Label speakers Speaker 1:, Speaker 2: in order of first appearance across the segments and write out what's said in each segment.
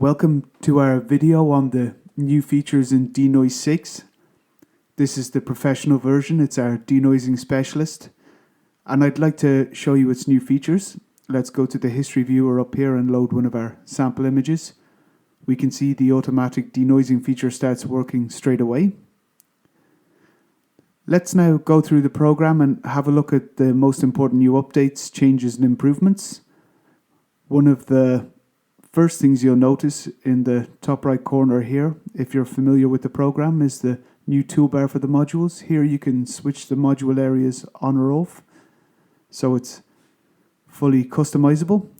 Speaker 1: Welcome to our video on the new features in Denoise 6. This is the professional version, it's our denoising specialist. And I'd like to show you its new features. Let's go to the history viewer up here and load one of our sample images. We can see the automatic denoising feature starts working straight away. Let's now go through the program and have a look at the most important new updates, changes and improvements. One of the first things you'll notice in the top right corner here, if you're familiar with the program, is the new toolbar for the modules. Here you can switch the module areas on or off, so it's fully customizable.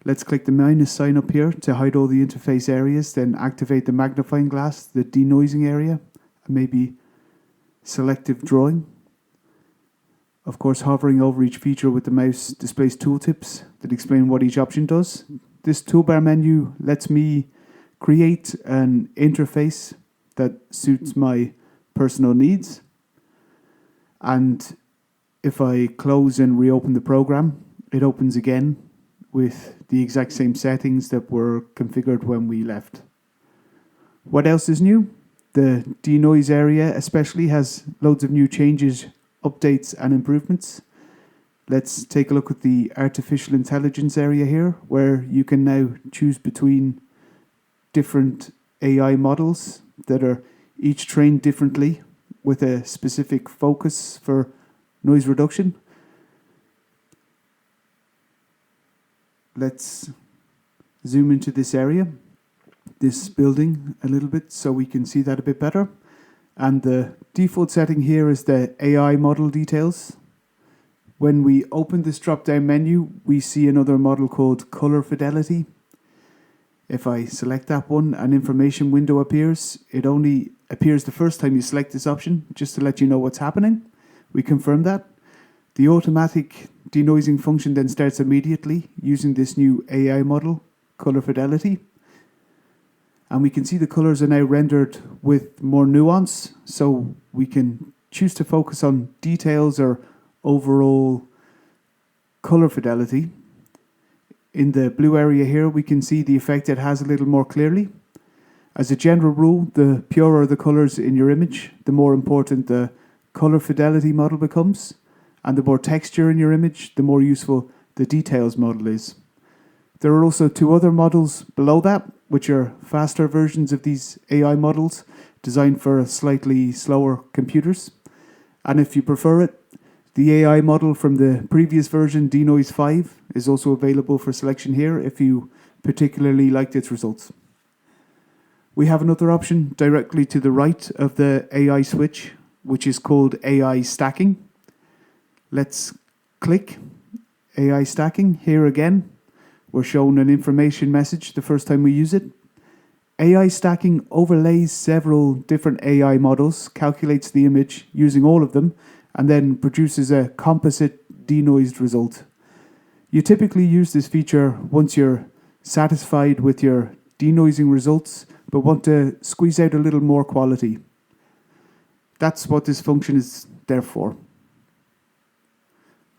Speaker 1: Let's click the minus sign up here to hide all the interface areas, then activate the magnifying glass, the denoising area, and maybe selective drawing. Of course, hovering over each feature with the mouse displays tooltips that explain what each option does. This toolbar menu lets me create an interface that suits my personal needs. And if I close and reopen the program, it opens again with the exact same settings that were configured when we left. What else is new? The denoise area especially has loads of new changes, updates and improvements. Let's take a look at the artificial intelligence area here, where you can now choose between different AI models that are each trained differently with a specific focus for noise reduction. Let's zoom into this area, this building a little bit so we can see that a bit better. And the default setting here is the AI model details. When we open this drop-down menu, we see another model called Color Fidelity. If I select that one, an information window appears. It only appears the first time you select this option, just to let you know what's happening. We confirm that. The automatic denoising function then starts immediately using this new AI model, Color Fidelity. And we can see the colors are now rendered with more nuance, so we can choose to focus on details or overall color fidelity. In the blue area here, we can see the effect it has a little more clearly. As a general rule, the purer the colors in your image, the more important the color fidelity model becomes, and the more texture in your image, the more useful the details model is. There are also two other models below that, which are faster versions of these AI models designed for slightly slower computers. And if you prefer it, the AI model from the previous version, Denoise 5, is also available for selection here if you particularly liked its results. We have another option directly to the right of the AI switch, which is called AI stacking. Let's click AI stacking. Here again, we're shown an information message the first time we use it. AI stacking overlays several different AI models, calculates the image using all of them, and then produces a composite denoised result. You typically use this feature once you're satisfied with your denoising results, but want to squeeze out a little more quality. That's what this function is there for.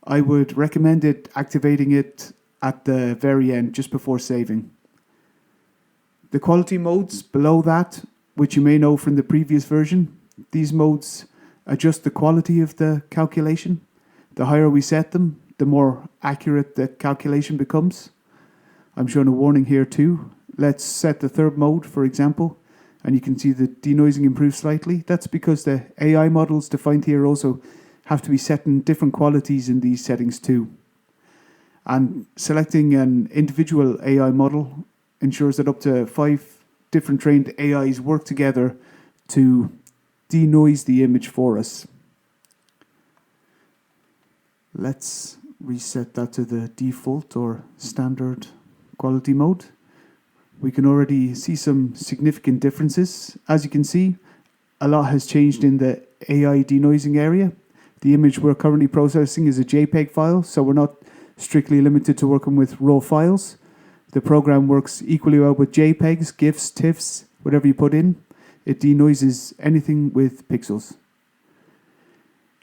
Speaker 1: I would recommend activating it at the very end, just before saving. The quality modes below that, which you may know from the previous version, these modes adjust the quality of the calculation. The higher we set them, the more accurate the calculation becomes. I'm showing a warning here too. Let's set the third mode, for example, and you can see the denoising improves slightly. That's because the AI models defined here also have to be set in different qualities in these settings too. And selecting an individual AI model ensures that up to 5 different trained AIs work together to denoise the image for us. Let's reset that to the default or standard quality mode. We can already see some significant differences. As you can see, a lot has changed in the AI denoising area. The image we're currently processing is a JPEG file, so we're not strictly limited to working with raw files. The program works equally well with JPEGs, GIFs, TIFFs, whatever you put in. It denoises anything with pixels.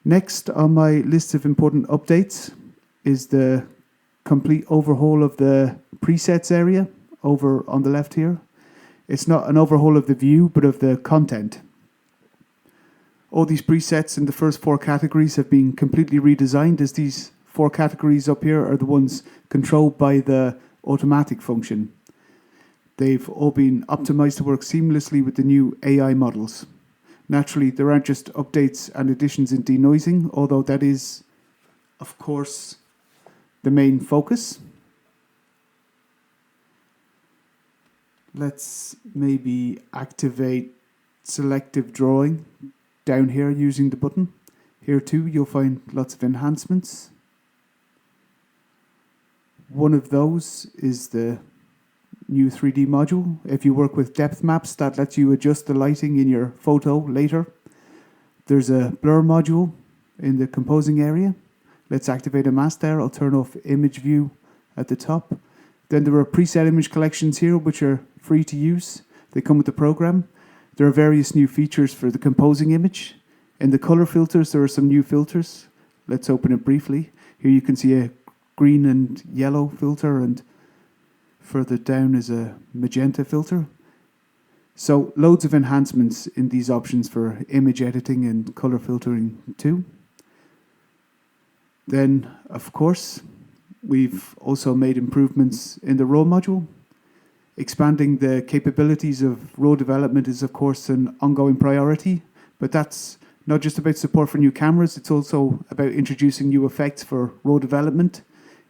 Speaker 1: Next on my list of important updates is the complete overhaul of the presets area over on the left here. It's not an overhaul of the view, but of the content. All these presets in the first 4 categories have been completely redesigned, as these 4 categories up here are the ones controlled by the automatic function. They've all been optimized to work seamlessly with the new AI models. Naturally, there aren't just updates and additions in denoising, although that is, of course, the main focus. Let's maybe activate selective drawing down here using the button. Here too, you'll find lots of enhancements. One of those is the new 3D module. If you work with depth maps, that lets you adjust the lighting in your photo later. There's a blur module in the composing area. Let's activate a mask there. I'll turn off image view at the top. Then there are preset image collections here, which are free to use. They come with the program. There are various new features for the composing image. In the color filters, there are some new filters. Let's open it briefly. Here you can see a green and yellow filter, and further down is a magenta filter. So loads of enhancements in these options for image editing and color filtering too. Then, of course, we've also made improvements in the RAW module. Expanding the capabilities of RAW development is, of course, an ongoing priority, but that's not just about support for new cameras, it's also about introducing new effects for RAW development.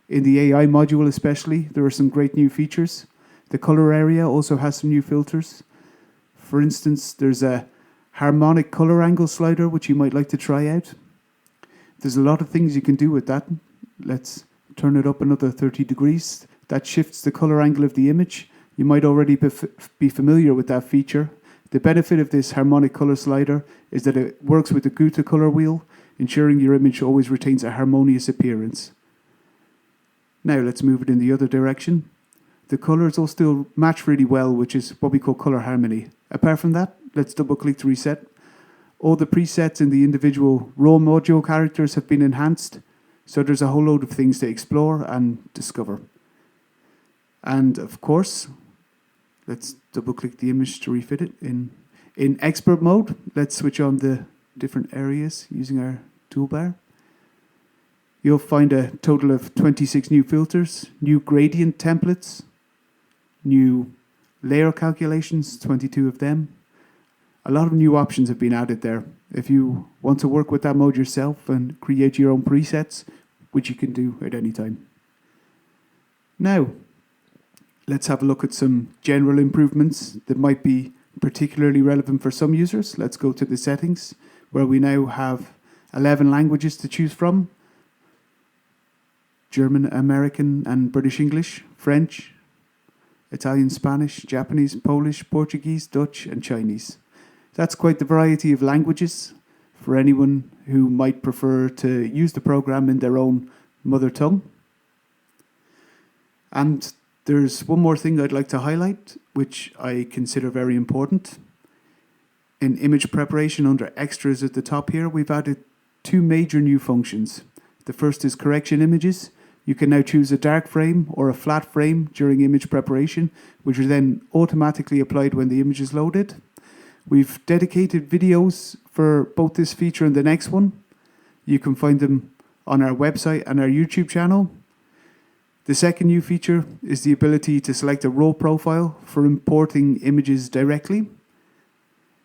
Speaker 1: In the AI module especially, there are some great new features. The color area also has some new filters. For instance, there's a harmonic color angle slider, which you might like to try out. There's a lot of things you can do with that. Let's turn it up another 30 degrees. That shifts the color angle of the image. You might already be familiar with that feature. The benefit of this harmonic color slider is that it works with the Gutta color wheel, ensuring your image always retains a harmonious appearance. Now let's move it in the other direction. The colors all still match really well, which is what we call color harmony. Apart from that, let's double click to reset. All the presets in the individual RAW module characters have been enhanced, so there's a whole load of things to explore and discover. And of course, let's double click the image to refit it. In expert mode, let's switch on the different areas using our toolbar. You'll find a total of 26 new filters, new gradient templates, new layer calculations, 22 of them. A lot of new options have been added there. If you want to work with that mode yourself and create your own presets, which you can do at any time. Now, let's have a look at some general improvements that might be particularly relevant for some users. Let's go to the settings, where we now have 11 languages to choose from. German, American and British English, French, Italian, Spanish, Japanese, Polish, Portuguese, Dutch and Chinese. That's quite the variety of languages for anyone who might prefer to use the program in their own mother tongue. And there's one more thing I'd like to highlight, which I consider very important. In image preparation under extras at the top here, we've added 2 major new functions. The first is correction images. You can now choose a dark frame or a flat frame during image preparation, which are then automatically applied when the image is loaded. We've dedicated videos for both this feature and the next one. You can find them on our website and our YouTube channel. The second new feature is the ability to select a RAW profile for importing images directly.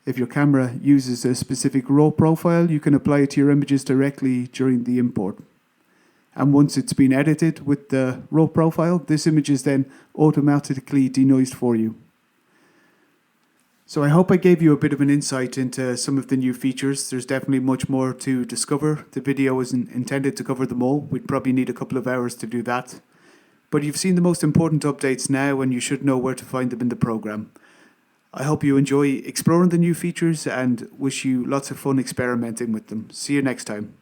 Speaker 1: If your camera uses a specific RAW profile, you can apply it to your images directly during the import. And once it's been edited with the RAW profile, this image is then automatically denoised for you. So I hope I gave you a bit of an insight into some of the new features. There's definitely much more to discover. The video isn't intended to cover them all. We'd probably need a couple of hours to do that. But you've seen the most important updates now, and you should know where to find them in the program. I hope you enjoy exploring the new features and wish you lots of fun experimenting with them. See you next time.